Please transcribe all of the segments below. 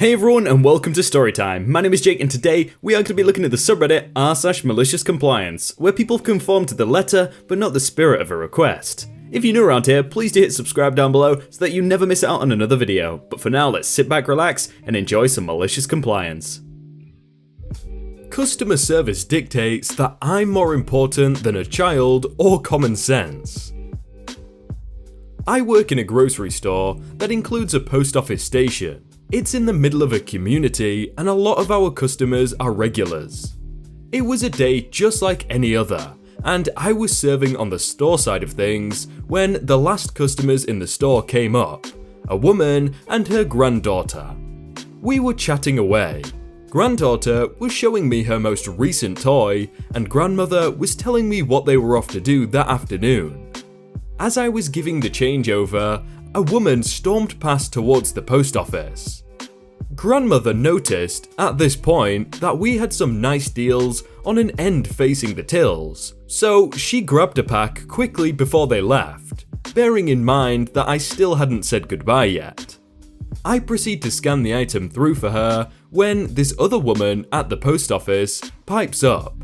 Hey everyone and welcome to Storytime. My name is Jake and today we are going to be looking at the subreddit r/maliciouscompliance, where people conform to the letter but not the spirit of a request. If you're new around here, please do hit subscribe down below so that you never miss out on another video. But for now, let's sit back, relax, and enjoy some malicious compliance. Customer service dictates that I'm more important than a child or common sense. I work in a grocery store that includes a post office station. It's in the middle of a community and a lot of our customers are regulars. It was a day just like any other, and I was serving on the store side of things when the last customers in the store came up, a woman and her granddaughter. We were chatting away. Granddaughter was showing me her most recent toy, and grandmother was telling me what they were off to do that afternoon. As I was giving the changeover, a woman stormed past towards the post office. Grandmother noticed at this point that we had some nice deals on an end facing the tills, so she grabbed a pack quickly before they left, bearing in mind that I still hadn't said goodbye yet. I proceed to scan the item through for her when this other woman at the post office pipes up.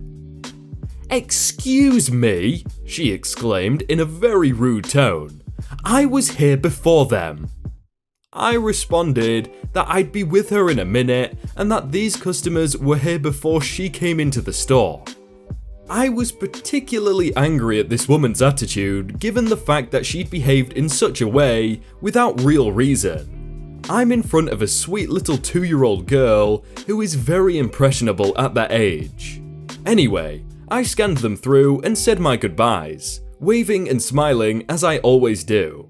"Excuse me," she exclaimed in a very rude tone. "I was here before them." I responded that I'd be with her in a minute and that these customers were here before she came into the store. I was particularly angry at this woman's attitude given the fact that she'd behaved in such a way without real reason. I'm in front of a sweet little 2-year-old girl who is very impressionable at that age. Anyway, I scanned them through and said my goodbyes, waving and smiling as I always do.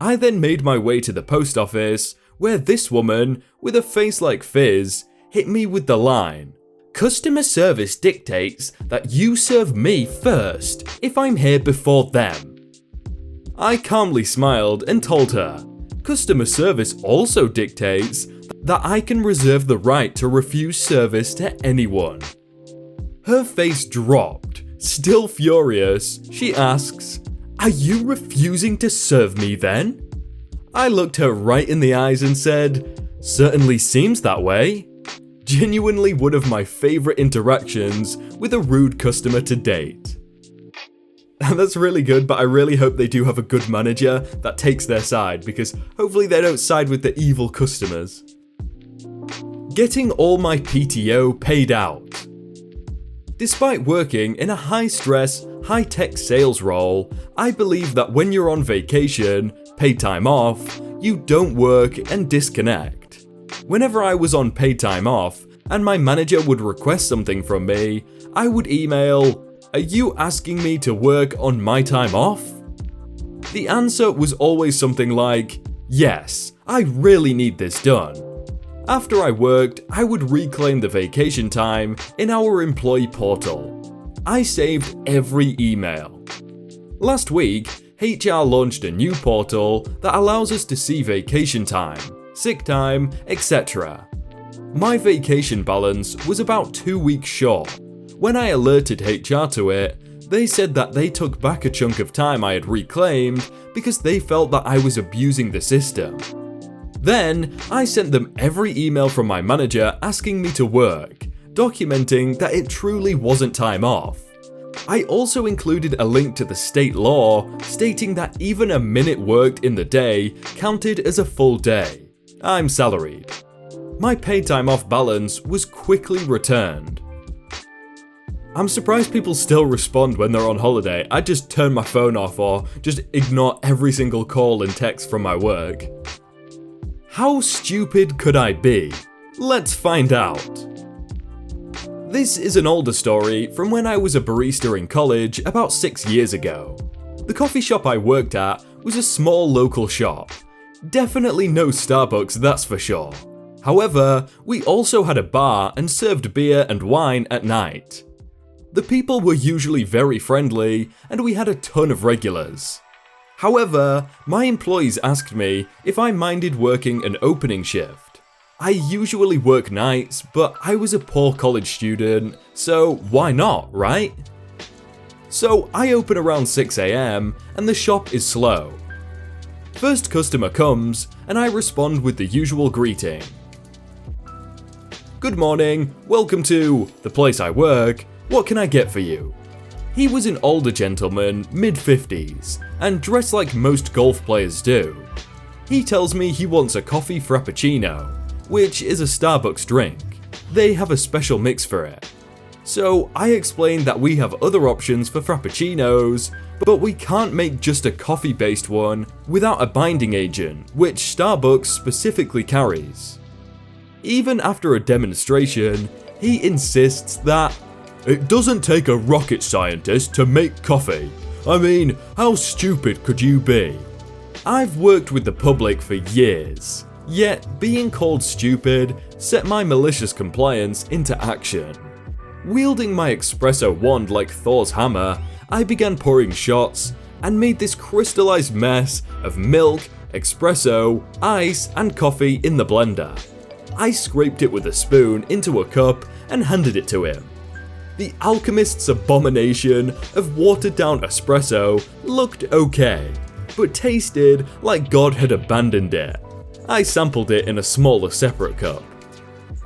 I then made my way to the post office, where this woman, with a face like Fizz, hit me with the line, "Customer service dictates that you serve me first if I'm here before them." I calmly smiled and told her, "Customer service also dictates that I can reserve the right to refuse service to anyone." Her face dropped. Still furious, she asks, "Are you refusing to serve me then?" I looked her right in the eyes and said, "Certainly seems that way." Genuinely one of my favourite interactions with a rude customer to date. And that's really good, but I really hope they do have a good manager that takes their side, because hopefully they don't side with the evil customers. Getting all my PTO paid out. Despite working in a high-stress, high-tech sales role, I believe that when you're on vacation, paid time off, you don't work and disconnect. Whenever I was on paid time off, and my manager would request something from me, I would email, "Are you asking me to work on my time off?" The answer was always something like, "Yes, I really need this done." After I worked, I would reclaim the vacation time in our employee portal. I saved every email. Last week, HR launched a new portal that allows us to see vacation time, sick time, etc. My vacation balance was about 2 weeks short. When I alerted HR to it, they said that they took back a chunk of time I had reclaimed because they felt that I was abusing the system. Then, I sent them every email from my manager asking me to work, documenting that it truly wasn't time off. I also included a link to the state law stating that even a minute worked in the day counted as a full day. I'm salaried. My paid time off balance was quickly returned. I'm surprised people still respond when they're on holiday. I just turn my phone off or just ignore every single call and text from my work. How stupid could I be? Let's find out. This is an older story from when I was a barista in college about 6 years ago. The coffee shop I worked at was a small local shop. Definitely no Starbucks, that's for sure. However, we also had a bar and served beer and wine at night. The people were usually very friendly and we had a ton of regulars. However, my employees asked me if I minded working an opening shift. I usually work nights, but I was a poor college student, so why not, right? So I open around 6 AM and the shop is slow. First customer comes and I respond with the usual greeting. "Good morning, welcome to the place I work, what can I get for you?" He was an older gentleman, mid-50s, and dressed like most golf players do. He tells me he wants a coffee frappuccino, which is a Starbucks drink. They have a special mix for it. So I explained that we have other options for frappuccinos, but we can't make just a coffee-based one without a binding agent, which Starbucks specifically carries. Even after a demonstration, he insists that it doesn't take a rocket scientist to make coffee. I mean, how stupid could you be? I've worked with the public for years, yet being called stupid set my malicious compliance into action. Wielding my espresso wand like Thor's hammer, I began pouring shots and made this crystallized mess of milk, espresso, ice, and coffee in the blender. I scraped it with a spoon into a cup and handed it to him. The alchemist's abomination of watered down espresso looked okay, but tasted like God had abandoned it. I sampled it in a smaller separate cup.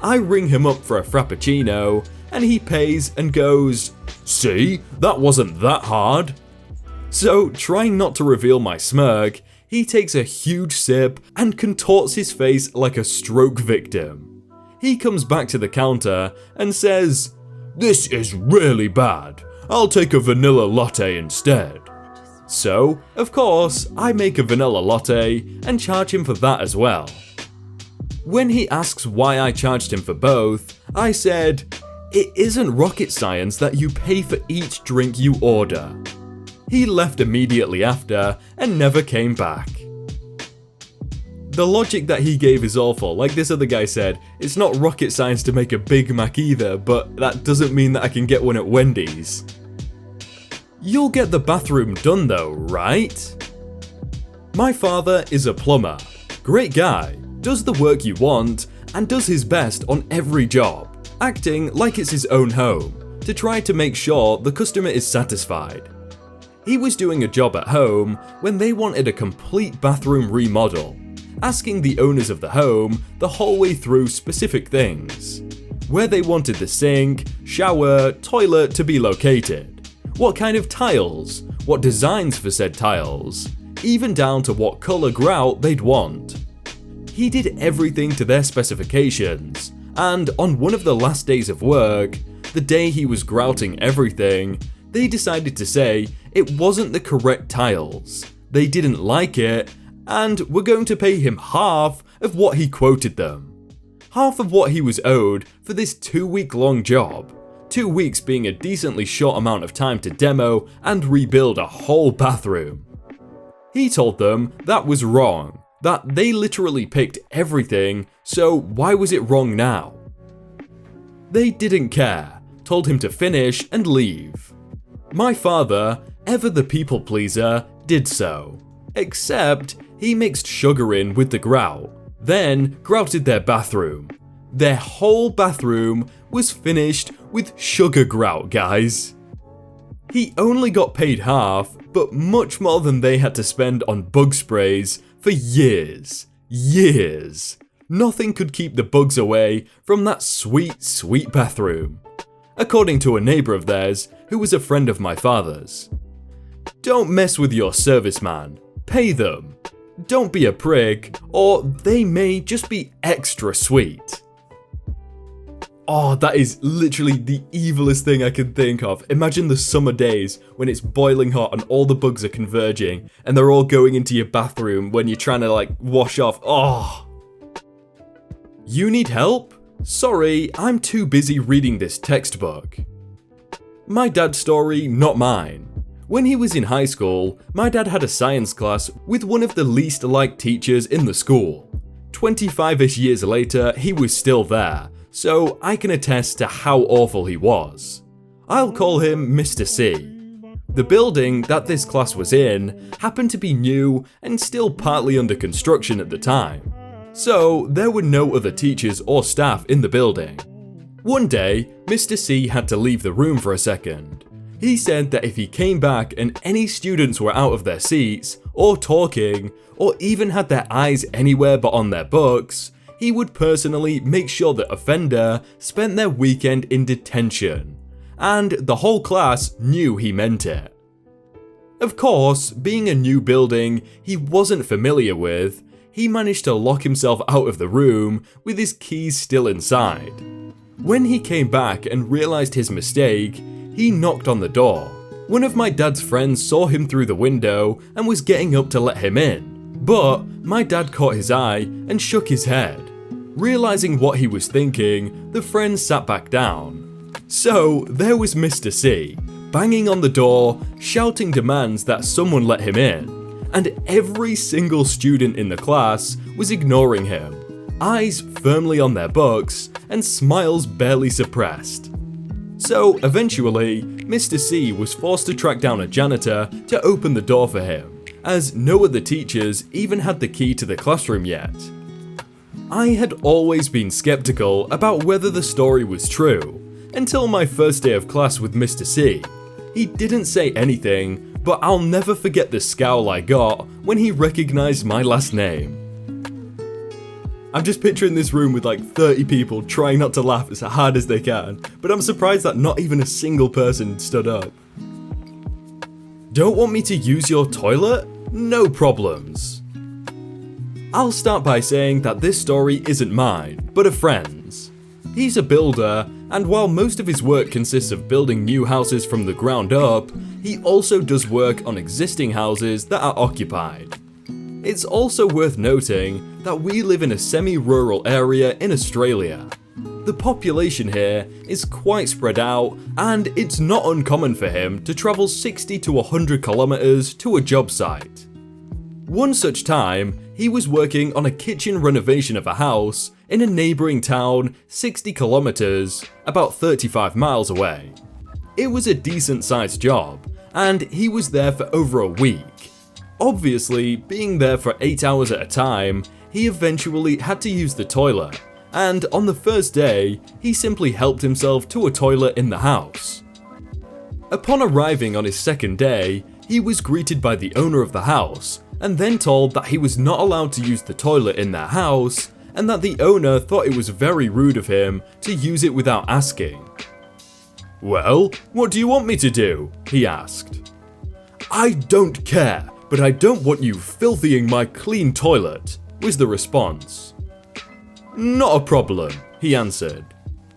I ring him up for a frappuccino, and he pays and goes, "See, that wasn't that hard." So, trying not to reveal my smirk, he takes a huge sip and contorts his face like a stroke victim. He comes back to the counter and says, "This is really bad. I'll take a vanilla latte instead." So, of course, I make a vanilla latte and charge him for that as well. When he asks why I charged him for both, I said, "It isn't rocket science that you pay for each drink you order." He left immediately after and never came back. The logic that he gave is awful. Like this other guy said, it's not rocket science to make a Big Mac either, but that doesn't mean that I can get one at Wendy's. You'll get the bathroom done though, right? My father is a plumber. Great guy, does the work you want, and does his best on every job, acting like it's his own home, to try to make sure the customer is satisfied. He was doing a job at home when they wanted a complete bathroom remodel, asking the owners of the home the whole way through specific things. Where they wanted the sink, shower, toilet to be located, what kind of tiles, what designs for said tiles, even down to what colour grout they'd want. He did everything to their specifications, and on one of the last days of work, the day he was grouting everything, they decided to say it wasn't the correct tiles, they didn't like it, and were going to pay him half of what he quoted them. Half of what he was owed for this 2-week-long job. 2 weeks being a decently short amount of time to demo and rebuild a whole bathroom. He told them that was wrong, that they literally picked everything, so why was it wrong now? They didn't care, told him to finish and leave. My father, ever the people pleaser, did so. Except he mixed sugar in with the grout, then grouted their bathroom. Their whole bathroom was finished with sugar grout, guys. He only got paid half, but much more than they had to spend on bug sprays for years. Years. Nothing could keep the bugs away from that sweet, sweet bathroom. According to a neighbour of theirs who was a friend of my father's. Don't mess with your serviceman. Pay them. Don't be a prick, or they may just be extra sweet. Oh, that is literally the evilest thing I can think of. Imagine the summer days when it's boiling hot and all the bugs are converging and they're all going into your bathroom when you're trying to wash off. Oh. You need help? Sorry, I'm too busy reading this textbook. My dad's story, not mine. When he was in high school, my dad had a science class with one of the least liked teachers in the school. 25-ish years later, he was still there, so I can attest to how awful he was. I'll call him Mr. C. The building that this class was in happened to be new and still partly under construction at the time, so there were no other teachers or staff in the building. One day, Mr. C had to leave the room for a second. He said that if he came back and any students were out of their seats, or talking, or even had their eyes anywhere but on their books, he would personally make sure the offender spent their weekend in detention, and the whole class knew he meant it. Of course, being a new building he wasn't familiar with, he managed to lock himself out of the room with his keys still inside. When he came back and realized his mistake, he knocked on the door. One of my dad's friends saw him through the window and was getting up to let him in, but my dad caught his eye and shook his head. Realizing what he was thinking, the friend sat back down. So there was Mr. C, banging on the door, shouting demands that someone let him in, and every single student in the class was ignoring him, eyes firmly on their books and smiles barely suppressed. So eventually, Mr. C was forced to track down a janitor to open the door for him, as no other teachers even had the key to the classroom yet. I had always been skeptical about whether the story was true, until my first day of class with Mr. C. He didn't say anything, but I'll never forget the scowl I got when he recognized my last name. I'm just picturing this room with like 30 people trying not to laugh as hard as they can, but I'm surprised that not even a single person stood up. Don't want me to use your toilet? No problems. I'll start by saying that this story isn't mine, but a friend's. He's a builder, and while most of his work consists of building new houses from the ground up, he also does work on existing houses that are occupied. It's also worth noting that we live in a semi-rural area in Australia. The population here is quite spread out, and it's not uncommon for him to travel 60 to 100 kilometers to a job site. One such time, he was working on a kitchen renovation of a house in a neighbouring town 60 kilometers, about 35 miles away. It was a decent sized job, and he was there for over a week. Obviously, being there for 8 hours at a time, he eventually had to use the toilet, and on the first day, he simply helped himself to a toilet in the house. Upon arriving on his second day, he was greeted by the owner of the house, and then told that he was not allowed to use the toilet in their house, and that the owner thought it was very rude of him to use it without asking. "Well, what do you want me to do?" he asked. "I don't care, but I don't want you filthying my clean toilet," was the response. "Not a problem," he answered.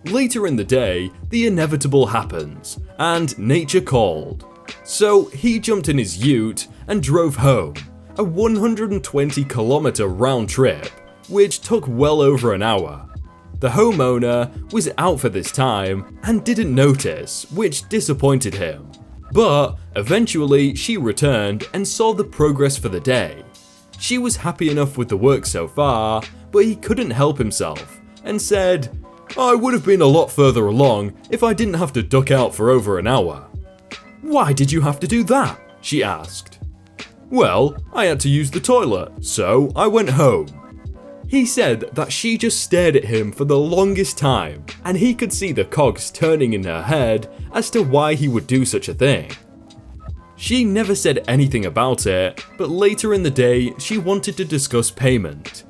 Later in the day, the inevitable happens, and nature called. So he jumped in his ute and drove home, a 120-kilometer round trip, which took well over an hour. The homeowner was out for this time and didn't notice, which disappointed him. But eventually she returned and saw the progress for the day. She was happy enough with the work so far, but he couldn't help himself and said, "I would have been a lot further along if I didn't have to duck out for over an hour." "Why did you have to do that?" she asked. "Well, I had to use the toilet, so I went home." He said that she just stared at him for the longest time, and he could see the cogs turning in her head as to why he would do such a thing. She never said anything about it, but later in the day she wanted to discuss payment.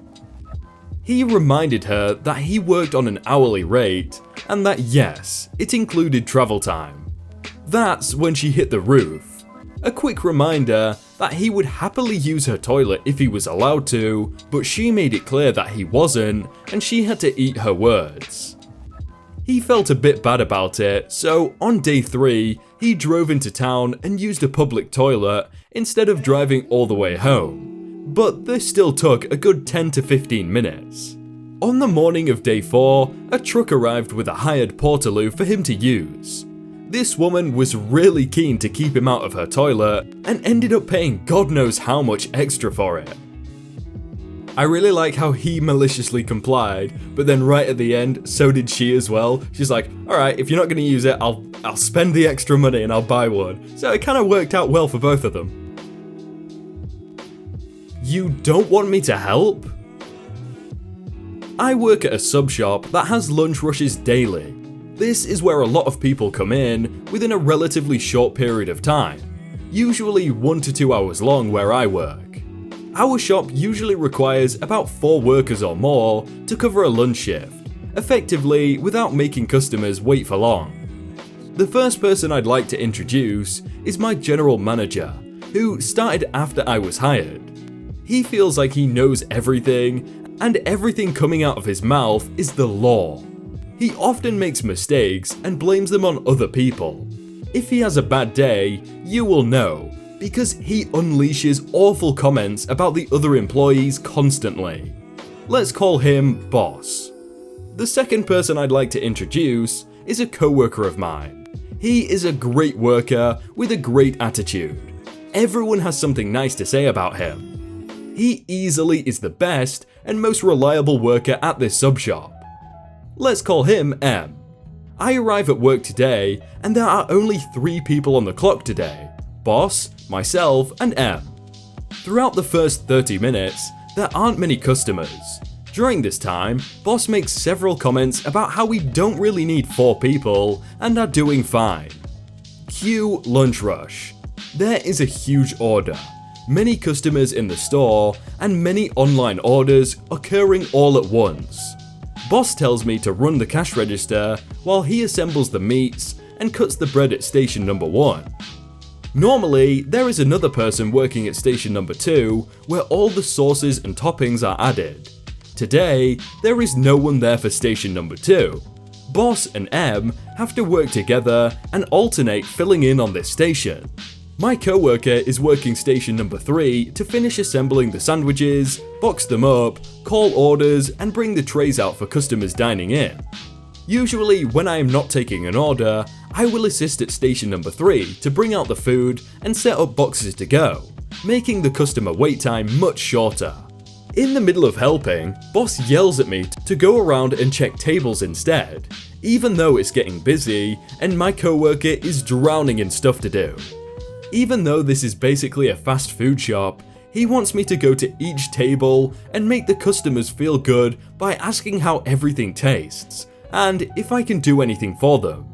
He reminded her that he worked on an hourly rate, and that yes, it included travel time. That's when she hit the roof. A quick reminder that he would happily use her toilet if he was allowed to, but she made it clear that he wasn't, and she had to eat her words. He felt a bit bad about it, so on day 3, he drove into town and used a public toilet instead of driving all the way home. But this still took a good 10 to 15 minutes. On the morning of day 4, a truck arrived with a hired portaloo for him to use. This woman was really keen to keep him out of her toilet and ended up paying God knows how much extra for it. I really like how he maliciously complied, but then right at the end, so did she as well. She's like, "Alright, if you're not going to use it, I'll spend the extra money and I'll buy one." So it kind of worked out well for both of them. You don't want me to help? I work at a sub shop that has lunch rushes daily. This is where a lot of people come in within a relatively short period of time, usually 1 to 2 hours long where I work. Our shop usually requires about 4 workers or more to cover a lunch shift, effectively without making customers wait for long. The first person I'd like to introduce is my general manager, who started after I was hired. He feels like he knows everything, and everything coming out of his mouth is the law. He often makes mistakes and blames them on other people. If he has a bad day, you will know, because he unleashes awful comments about the other employees constantly. Let's call him Boss. The second person I'd like to introduce is a co-worker of mine. He is a great worker with a great attitude. Everyone has something nice to say about him. He easily is the best and most reliable worker at this sub-shop. Let's call him M. I arrive at work today and there are only 3 people on the clock today: Boss, myself, and M. Throughout the first 30 minutes, there aren't many customers. During this time, Boss makes several comments about how we don't really need 4 people and are doing fine. Cue lunch rush. There is a huge order, many customers in the store, and many online orders occurring all at once. Boss tells me to run the cash register while he assembles the meats and cuts the bread at station number 1. Normally, there is another person working at station number 2 where all the sauces and toppings are added. Today, there is no one there for station number 2. Boss and M have to work together and alternate filling in on this station. My co-worker is working station number 3 to finish assembling the sandwiches, box them up, call orders, and bring the trays out for customers dining in. Usually, when I am not taking an order, I will assist at station number 3 to bring out the food and set up boxes to go, making the customer wait time much shorter. In the middle of helping, Boss yells at me to go around and check tables instead, even though it's getting busy and my co-worker is drowning in stuff to do. Even though this is basically a fast food shop, he wants me to go to each table and make the customers feel good by asking how everything tastes, and if I can do anything for them.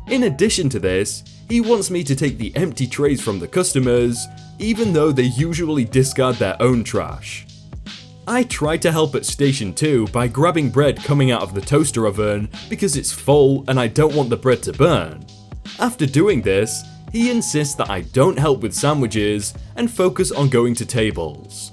In addition to this, he wants me to take the empty trays from the customers, even though they usually discard their own trash. I try to help at station 2 by grabbing bread coming out of the toaster oven because it's full and I don't want the bread to burn. After doing this, he insists that I don't help with sandwiches and focus on going to tables.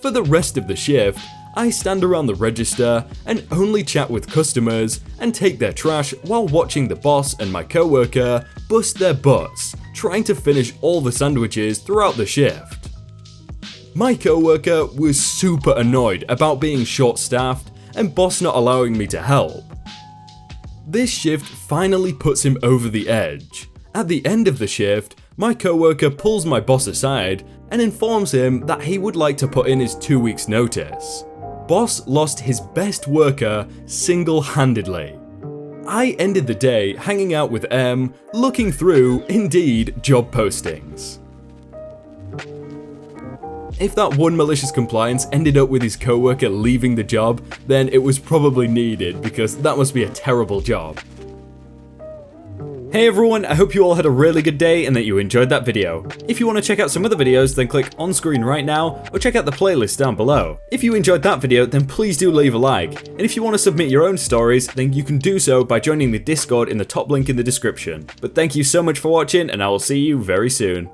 For the rest of the shift, I stand around the register and only chat with customers and take their trash while watching the boss and my co-worker bust their butts trying to finish all the sandwiches throughout the shift. My co-worker was super annoyed about being short-staffed and boss not allowing me to help. This shift finally puts him over the edge. At the end of the shift, my co-worker pulls my boss aside and informs him that he would like to put in his 2 weeks notice. Boss lost his best worker single-handedly. I ended the day hanging out with M, looking through Indeed job postings. If that one malicious compliance ended up with his co-worker leaving the job, then it was probably needed because that must be a terrible job. Hey everyone, I hope you all had a really good day and that you enjoyed that video. If you want to check out some other videos, then click on screen right now or check out the playlist down below. If you enjoyed that video, then please do leave a like. And if you want to submit your own stories, then you can do so by joining the Discord in the top link in the description. But thank you so much for watching and I will see you very soon.